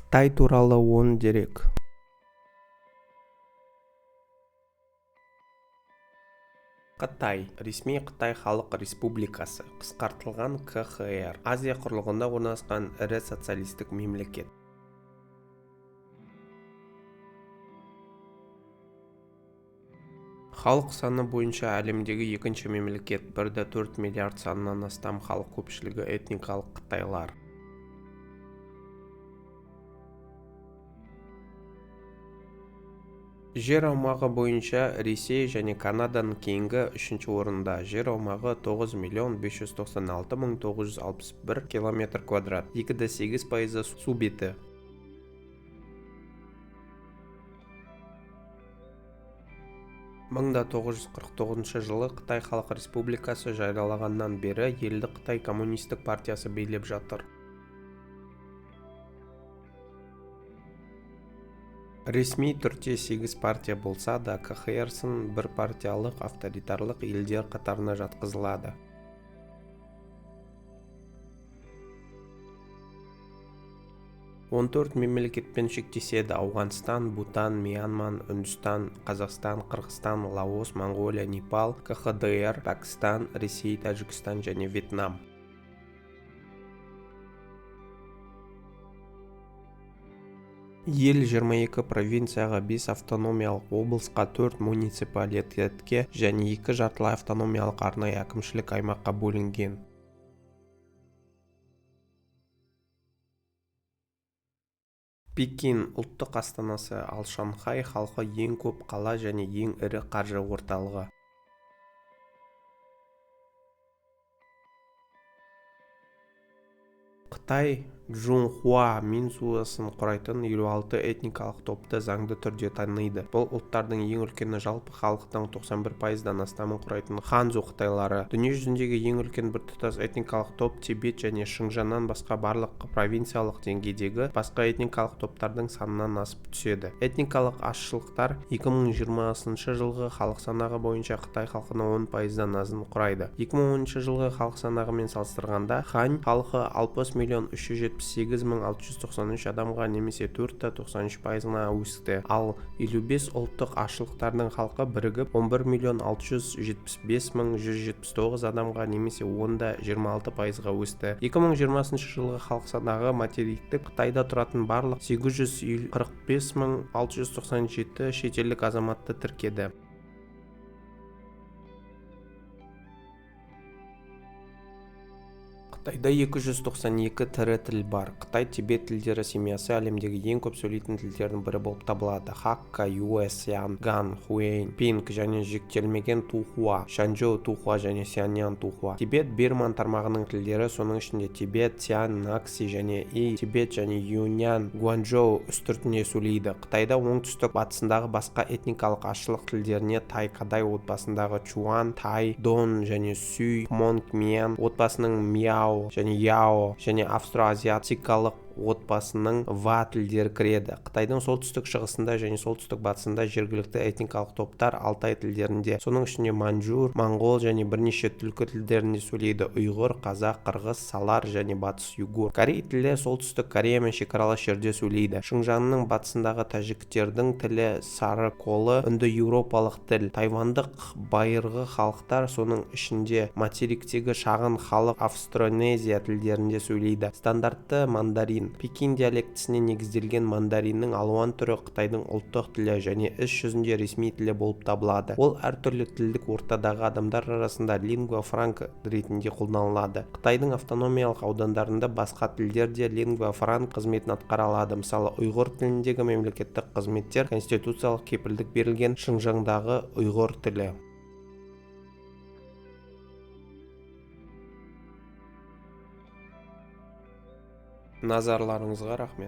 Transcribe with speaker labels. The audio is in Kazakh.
Speaker 1: Қытай туралы 10 дерек. Қытай. Ресми Қытай Халық Республикасы, қысқартылған КХР. Азия құрлығында орналасқан ірі социалистік мемлекет. Халық саны бойынша әлемдегі екінші мемлекет, 1,4 миллиард санынан астам халық көпшілігі этникалық қытайлар. Жер аумағы бойынша Ресей және Канадан кейінгі үшінші орында. Жер аумағы 9.596.961 км², 2,8% су беті. 1949 жылы Қытай Халық Республикасы жарияланғаннан бері елді Қытай Коммунистік партиясы билеп жатыр. Ресми түрде 8 партия болса да, КХР сын бір партиялық авторитарлық елдер қатарына жатқызылады. Он 14 мемлекетпен шектеседі: Ауғанстан, Бутан, Мьянма, Үндістан, Қазақстан, Қырғызстан, Лаос, Моңғолия, Непал, КХДР, Пәкістан, Ресей, Тәжікстан және Вьетнам. Ел 22 провинцияға, 5 автономиялық облысқа, 4 муниципалитетке және 2 жартылай автономиялық арнайы әкімшілік аймаққа бөлінген. Пекин ұлттық астанасы, ал Шанхай халқы ең көп қала және ең ірі қаржы орталығы. Қытай Чжунхуа меншуасын құрайтын 56 этникалық топты заңды түрде таниды. Бұл ұлттардың ең үлкені, жалпы халықтың 91%-дан астамын құрайтын ханзу қытайлары. Дүние жүзіндегі ең үлкен біртұтас этникалық топ Тибет және Шыңжаңнан басқа барлық провинциялық деңгейдегі басқа этникалық топтардың санынан асып түседі. Этникалық азшылықтар 2020 жылғы халық санағы бойынша Қытай халқының 10%-дан азын құрайды. 2010 жылғы халық санағымен салыстырғанда хань халқы 60.378.693 адамға, немесе 4,93%-на өсті. Ал 55 ұлттық азшылықтардың халқы бірігіп 11.675.179 адамға, немесе 10,26%-ға өсті. 2020 жылғы халық санағы материктік Қытайда тұратын барлық 845.697 шетелдік азаматты тіркеді. Қытайда 292 тірі тіл бар. Қытай-Тибет тілдері семьясы әлемдегі ең көп сөйлейтін тілдердің бірі болып табылады. Хакка, Юэсян, Ган, Хуэйн, Пинг және жіктелмеген Тухуа, Шанчжоу Тухуа және Сяньян Тухуа. Тибет-Бирман тармағының тілдері, соның ішінде Тибет, Цян, Накси және И, Тибет және Юньнан, Гуанчжоу үстіртіне сөйлейді. Қытайда оңтүстік батысындағы басқа этникалық азшылық тілдеріне Тай-Кадай отбасындағы Чуан, Тай, Дон және Сюй, Монг, Миян отбасының Мяо және Яо және австро-азиатикалық отбасының Ва тілдері кіреді. Қытайдың солтүстік шығысында және солтүстік батысында жергілікті этникалық топтар Алтай тілдерінде, соның ішінде маньчжур, моңғол және бірнеше түркі тілдерінде сөйлейді: ұйғыр, қазақ, қырғыз, салар және батыс югур. Корей тілі солтүстік Кореямен шекаралас жерде сөйлейді. Шыңжаңның батысындағы тәжіктердің тілі сары қолы үндо-еуропалық тіл. Тайвандық байырғы халықтар, соның ішінде материктегі шағын халық Австронезия тілдерінде сөйлейді. Стандартты мандарин. Пекин диалектісіне негізделген мандариннің алуан түрі Қытайдың ұлттық тілі және іс жүзінде ресми тілі болып табылады. Ол әртүрлі тілдік ортадағы адамдар арасында лингва франка ретінде қолданылады. Қытайдың автономиялық аудандарында басқа тілдер де лингва франк қызметін атқара алады. Мысалы, ұйғыр тіліндегі мемлекеттік қызметтер конституциялық кепілдік берілген Шыңжаңдағы ұйғыр тілі. Назарларыңызға рахмет.